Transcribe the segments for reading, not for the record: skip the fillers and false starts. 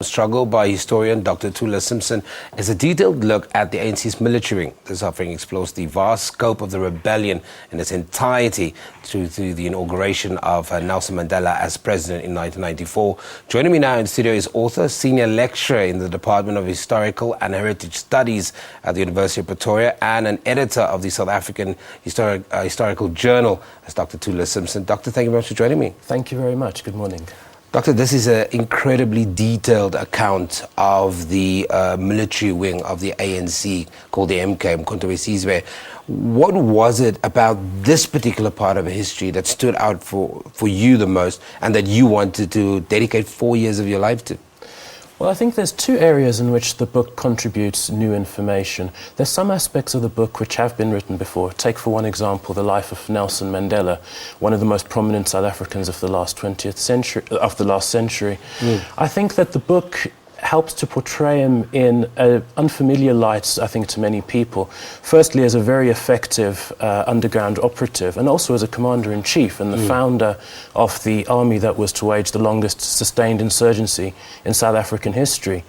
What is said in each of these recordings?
Struggle by historian Dr. Thula Simpson is a detailed look at the ANC's military wing. This offering explores the vast scope of the rebellion in its entirety through the inauguration of Nelson Mandela as president in 1994. Joining me now in the studio is author, senior lecturer in the Department of Historical and Heritage Studies at the University of Pretoria and an editor of the South African Historical Journal, as Dr. Thula Simpson. Doctor, thank you very much for joining me. Thank you very much. Good morning. Doctor, this is an incredibly detailed account of the military wing of the ANC called the Umkhonto Sizwe. What was it about this particular part of history that stood out for you the most and that you wanted to dedicate 4 years of your life to? Well, I think there's two areas in which the book contributes new information. There's some aspects of the book which have been written before. Take, for one example, the life of Nelson Mandela, one of the most prominent South Africans of the last 20th century, of the last century. I think that the book helps to portray him in an unfamiliar light, I think, to many people. Firstly, as a very effective underground operative, and also as a commander-in-chief and the founder of the army that was to wage the longest sustained insurgency in South African history.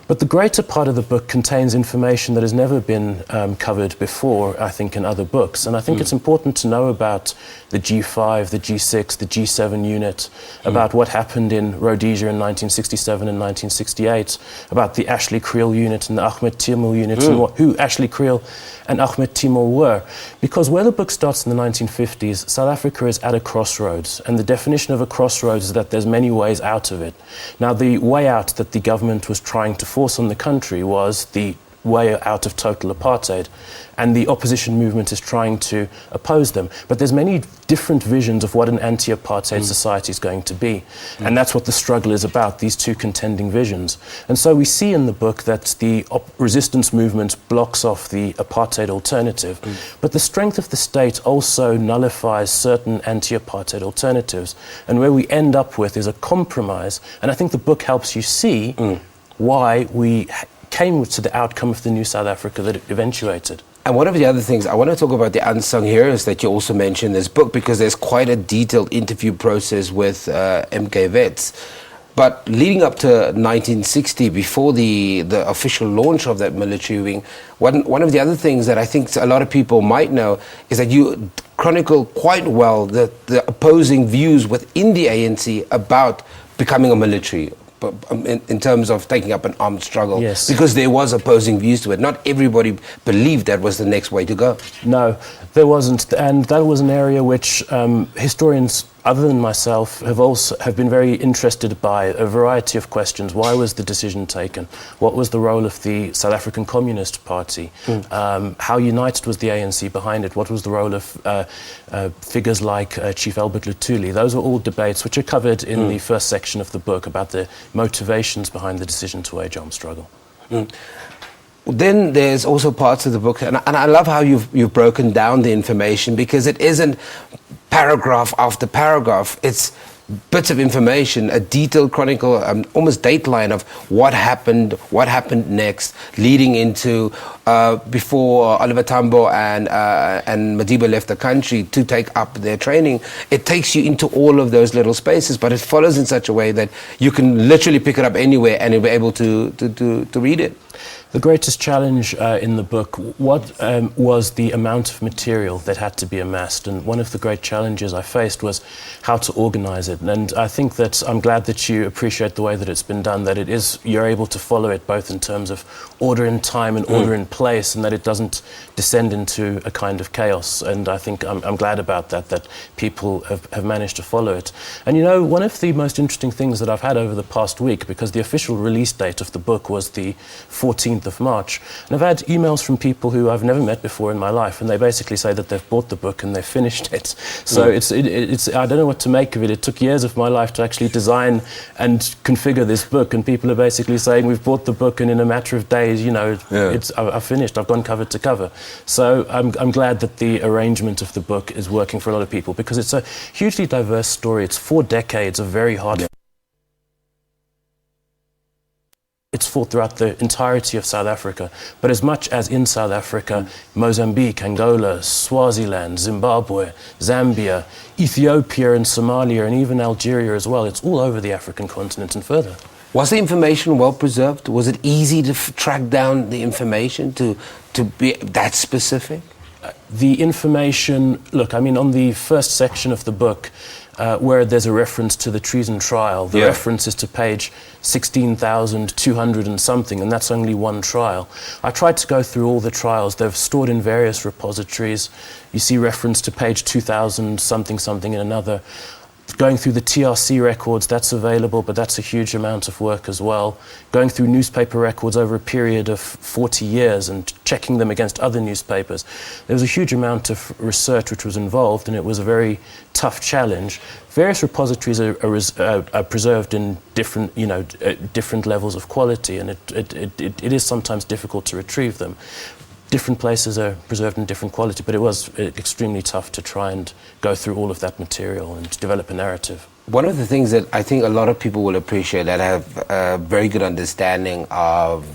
But the greater part of the book contains information that has never been covered before, I think, in other books. And I think it's important to know about the G5, the G6, the G7 unit, about what happened in Rhodesia in 1967 and 1968, about the Ashley Creel unit and the Ahmed Timur unit, and who Ashley Creel and Ahmed Timur were. Because where the book starts in the 1950s, South Africa is at a crossroads, and the definition of a crossroads is that there's many ways out of it. Now, the way out that the government was trying to force on the country was the way out of total apartheid, and the opposition movement is trying to oppose them. But there's many different visions of what an anti-apartheid society is going to be, and that's what the struggle is about, these two contending visions. And so we see in the book that the resistance movement blocks off the apartheid alternative, but the strength of the state also nullifies certain anti-apartheid alternatives, and where we end up with is a compromise. And I think the book helps you see why we came to the outcome of the new South Africa that it eventuated. And one of the other things, I want to talk about the unsung heroes that you also mentioned in this book, because there's quite a detailed interview process with MK vets. But leading up to 1960, before the official launch of that military wing, one of the other things that I think a lot of people might know is that you chronicle quite well the opposing views within the ANC about becoming a military, in terms of taking up an armed struggle. Yes. Because there was opposing views to it. Not everybody believed that was the next way to go. No, there wasn't, and that was an area which historians other than myself have been very interested by, a variety of questions. Why was the decision taken? What was the role of the South African Communist Party? How united was the ANC behind it? What was the role of figures like Chief Albert Luthuli? Those were all debates which are covered in the first section of the book about the motivations behind the decision to wage armed struggle. Then there's also parts of the book, and I love how you've broken down the information, because it isn't paragraph after paragraph. It's bits of information, a detailed chronicle, almost dateline of what happened next, leading into before Oliver Tambo and Madiba left the country to take up their training. It takes you into all of those little spaces, but it follows in such a way that you can literally pick it up anywhere and you'll be able to read it. The greatest challenge in the book was the amount of material that had to be amassed, and one of the great challenges I faced was how to organize it. And I think that I'm glad that you appreciate the way that it's been done, that you're able to follow it both in terms of order in time and order in place, and that it doesn't descend into a kind of chaos. And I think I'm glad about that people have managed to follow it. And you know, one of the most interesting things that I've had over the past week, because the official release date of the book was the 14th of March, and I've had emails from people who I've never met before in my life, and they basically say that they've bought the book and they've finished it. So it's I don't know what to make of it. It took years of my life to actually design and configure this book, and people are basically saying we've bought the book and in a matter of days, you know, I've finished. I've gone cover to cover. So I'm glad that the arrangement of the book is working for a lot of people, because it's a hugely diverse story. It's 4 decades of very hard. It's fought throughout the entirety of South Africa, but as much as in South Africa, Mozambique, Angola, Swaziland, Zimbabwe, Zambia, Ethiopia and Somalia, and even Algeria as well. It's all over the African continent and further. Was the information well preserved? Was it easy to track down the information to be that specific? The information, look, I mean, on the first section of the book, where there's a reference to the treason trial, the reference is to page 16,200 and something, and that's only one trial. I tried to go through all the trials. They're stored in various repositories. You see reference to page 2,000 something something in another. Going through the TRC records, that's available, but that's a huge amount of work as well. Going through newspaper records over a period of 40 years and checking them against other newspapers. There was a huge amount of research which was involved, and it was a very tough challenge. Various repositories are preserved in different, different levels of quality, and it is sometimes difficult to retrieve them. Different places are preserved in different quality, but it was extremely tough to try and go through all of that material and develop a narrative. One of the things that I think a lot of people will appreciate that have a very good understanding of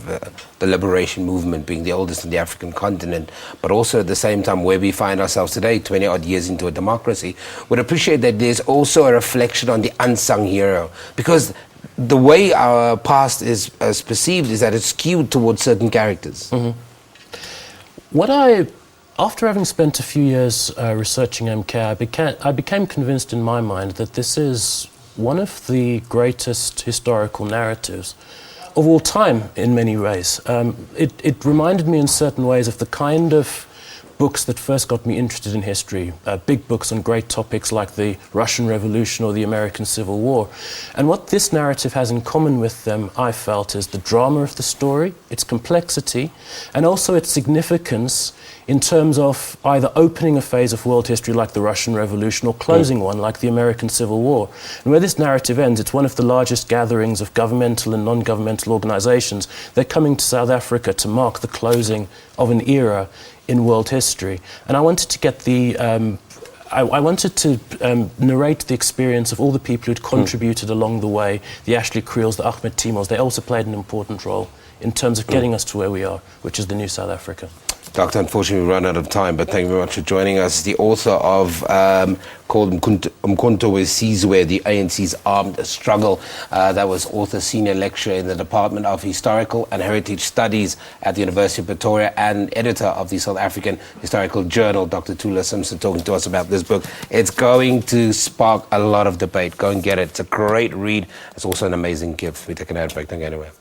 the liberation movement being the oldest in the African continent, but also at the same time where we find ourselves today, 20 odd years into a democracy, would appreciate that there's also a reflection on the unsung hero. Because the way our past is perceived is that it's skewed towards certain characters. Mm-hmm. After having spent a few years researching MK, I became convinced in my mind that this is one of the greatest historical narratives of all time in many ways. It reminded me in certain ways of the kind of books that first got me interested in history, big books on great topics like the Russian Revolution or the American Civil War. And what this narrative has in common with them, I felt, is the drama of the story, its complexity, and also its significance in terms of either opening a phase of world history like the Russian Revolution or closing one like the American Civil War. And where this narrative ends, it's one of the largest gatherings of governmental and non-governmental organizations. They're coming to South Africa to mark the closing of an era in world history. And I wanted to get I wanted to narrate the experience of all the people who'd contributed along the way, the Ashley Creels, the Ahmed Timos. They also played an important role in terms of getting us to where we are, which is the new South Africa. Doctor, unfortunately we run out of time, but thank you very much for joining us. The author of called Umkhonto with Sizwe, the ANC's Armed Struggle. That was author, senior lecturer in the Department of Historical and Heritage Studies at the University of Pretoria and editor of the South African Historical Journal, Dr. Thula Simpson, talking to us about this book. It's going to spark a lot of debate. Go and get it. It's a great read. It's also an amazing gift. We take an ad break. Don't go anywhere.